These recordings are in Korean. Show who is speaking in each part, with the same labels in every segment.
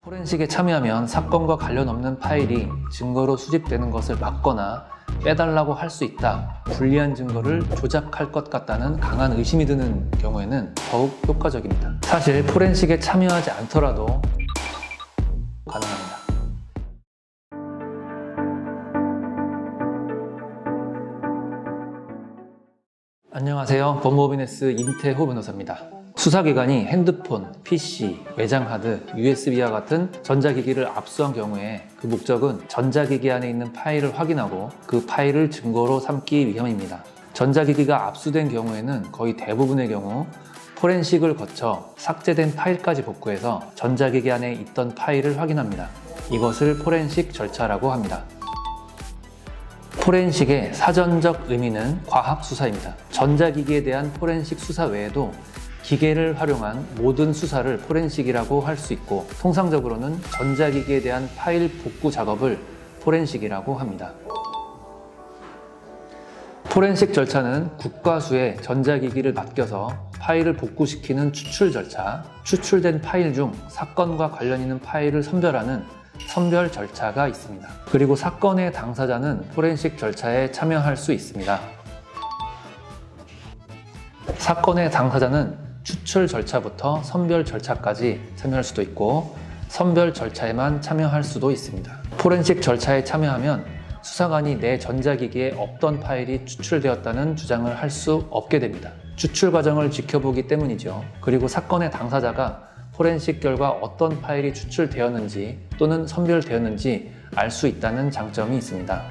Speaker 1: 포렌식에 참여하면 사건과 관련 없는 파일이 증거로 수집되는 것을 막거나 빼달라고 할 수 있다. 불리한 증거를 조작할 것 같다는 강한 의심이 드는 경우에는 더욱 효과적입니다. 사실 포렌식에 참여하지 않더라도 가능합니다. 안녕하세요. 법무법인에스 임태호 변호사입니다. 수사기관이 핸드폰, PC, 외장하드, USB와 같은 전자기기를 압수한 경우에 그 목적은 전자기기 안에 있는 파일을 확인하고 그 파일을 증거로 삼기 위함입니다. 전자기기가 압수된 경우에는 거의 대부분의 경우 포렌식을 거쳐 삭제된 파일까지 복구해서 전자기기 안에 있던 파일을 확인합니다. 이것을 포렌식 절차라고 합니다. 포렌식의 사전적 의미는 과학수사입니다. 전자기기에 대한 포렌식 수사 외에도 기계를 활용한 모든 수사를 포렌식이라고 할 수 있고, 통상적으로는 전자기기에 대한 파일 복구 작업을 포렌식이라고 합니다. 포렌식 절차는 국과수에 전자기기를 맡겨서 파일을 복구시키는 추출 절차, 추출된 파일 중 사건과 관련 있는 파일을 선별하는 선별 절차가 있습니다. 그리고 사건의 당사자는 포렌식 절차에 참여할 수 있습니다. 사건의 당사자는 추출 절차부터 선별 절차까지 참여할 수도 있고, 선별 절차에만 참여할 수도 있습니다. 포렌식 절차에 참여하면 수사관이 내 전자기기에 없던 파일이 추출되었다는 주장을 할 수 없게 됩니다. 추출 과정을 지켜보기 때문이죠. 그리고 사건의 당사자가 포렌식 결과 어떤 파일이 추출되었는지 또는 선별되었는지 알 수 있다는 장점이 있습니다.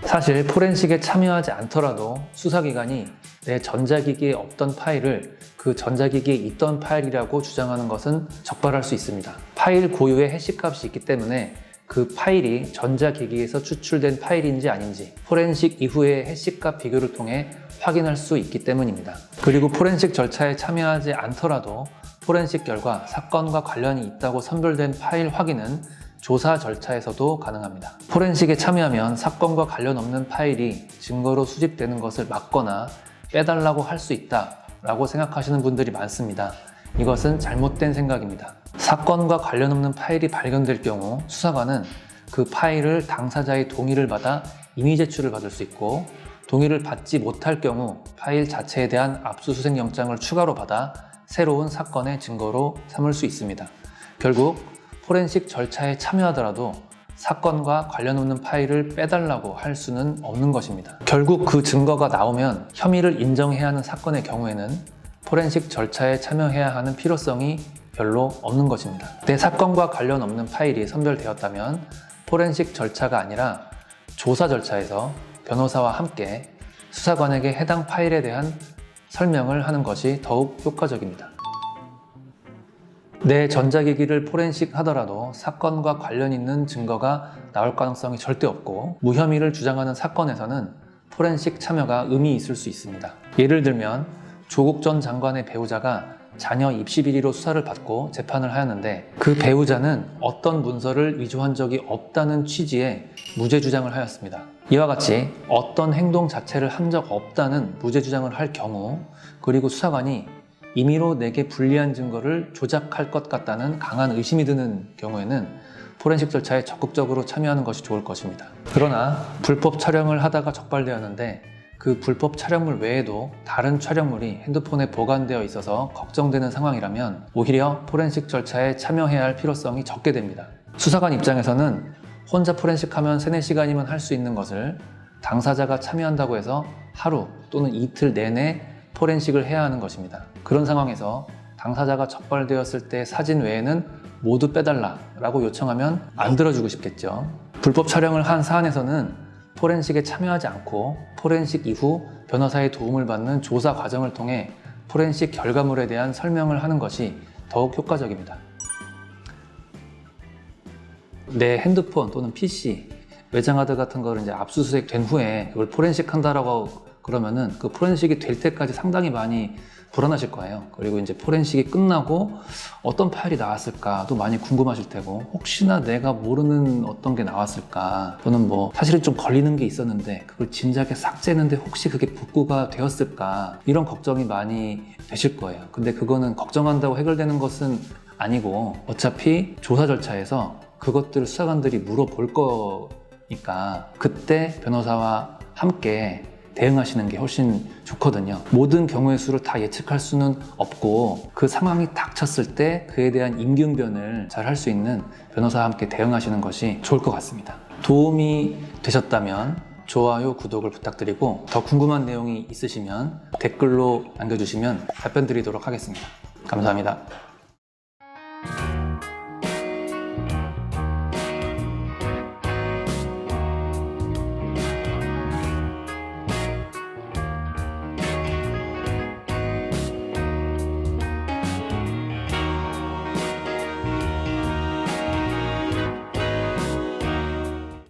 Speaker 1: 사실 포렌식에 참여하지 않더라도 수사기관이 내 전자기기에 없던 파일을 그 전자기기에 있던 파일이라고 주장하는 것은 적발할 수 있습니다. 파일 고유의 해시값이 있기 때문에 그 파일이 전자기기에서 추출된 파일인지 아닌지 포렌식 이후의 해시값 비교를 통해 확인할 수 있기 때문입니다. 그리고 포렌식 절차에 참여하지 않더라도 포렌식 결과 사건과 관련이 있다고 선별된 파일 확인은 조사 절차에서도 가능합니다. 포렌식에 참여하면 사건과 관련 없는 파일이 증거로 수집되는 것을 막거나 빼달라고 할 수 있다라고 생각하시는 분들이 많습니다. 이것은 잘못된 생각입니다. 사건과 관련 없는 파일이 발견될 경우 수사관은 그 파일을 당사자의 동의를 받아 임의 제출을 받을 수 있고, 동의를 받지 못할 경우 파일 자체에 대한 압수수색 영장을 추가로 받아 새로운 사건의 증거로 삼을 수 있습니다. 결국 포렌식 절차에 참여하더라도 사건과 관련 없는 파일을 빼달라고 할 수는 없는 것입니다. 결국 그 증거가 나오면 혐의를 인정해야 하는 사건의 경우에는 포렌식 절차에 참여해야 하는 필요성이 별로 없는 것입니다. 내 사건과 관련 없는 파일이 선별되었다면 포렌식 절차가 아니라 조사 절차에서 변호사와 함께 수사관에게 해당 파일에 대한 설명을 하는 것이 더욱 효과적입니다. 내 전자기기를 포렌식 하더라도 사건과 관련 있는 증거가 나올 가능성이 절대 없고, 무혐의를 주장하는 사건에서는 포렌식 참여가 의미 있을 수 있습니다. 예를 들면 조국 전 장관의 배우자가 자녀 입시 비리로 수사를 받고 재판을 하였는데, 그 배우자는 어떤 문서를 위조한 적이 없다는 취지의 무죄 주장을 하였습니다. 이와 같이 어떤 행동 자체를 한 적 없다는 무죄 주장을 할 경우, 그리고 수사관이 임의로 내게 불리한 증거를 조작할 것 같다는 강한 의심이 드는 경우에는 포렌식 절차에 적극적으로 참여하는 것이 좋을 것입니다. 그러나 불법 촬영을 하다가 적발되었는데 그 불법 촬영물 외에도 다른 촬영물이 핸드폰에 보관되어 있어서 걱정되는 상황이라면 오히려 포렌식 절차에 참여해야 할 필요성이 적게 됩니다. 수사관 입장에서는 혼자 포렌식하면 3-4시간이면 할 수 있는 것을 당사자가 참여한다고 해서 하루 또는 이틀 내내 포렌식을 해야 하는 것입니다. 그런 상황에서 당사자가 적발되었을 때 사진 외에는 모두 빼달라고 요청하면 안 들어주고 싶겠죠. 불법 촬영을 한 사안에서는 포렌식에 참여하지 않고 포렌식 이후 변호사의 도움을 받는 조사 과정을 통해 포렌식 결과물에 대한 설명을 하는 것이 더욱 효과적입니다. 내 핸드폰 또는 PC, 외장하드 같은 거를 이제 압수수색 된 후에 이걸 포렌식 한다라고 그러면은 그 포렌식이 될 때까지 상당히 많이 불안하실 거예요. 그리고 이제 포렌식이 끝나고 어떤 파일이 나왔을까도 많이 궁금하실 테고, 혹시나 내가 모르는 어떤 게 나왔을까, 또는 뭐 사실은 좀 걸리는 게 있었는데 그걸 진작에 삭제했는데 혹시 그게 복구가 되었을까, 이런 걱정이 많이 되실 거예요. 근데 그거는 걱정한다고 해결되는 것은 아니고, 어차피 조사 절차에서 그것들을 수사관들이 물어볼 거니까 그때 변호사와 함께 대응하시는 게 훨씬 좋거든요. 모든 경우의 수를 다 예측할 수는 없고, 그 상황이 닥쳤을 때 그에 대한 임기응변을 잘 할 수 있는 변호사와 함께 대응하시는 것이 좋을 것 같습니다. 도움이 되셨다면 좋아요, 구독을 부탁드리고, 더 궁금한 내용이 있으시면 댓글로 남겨주시면 답변 드리도록 하겠습니다. 감사합니다.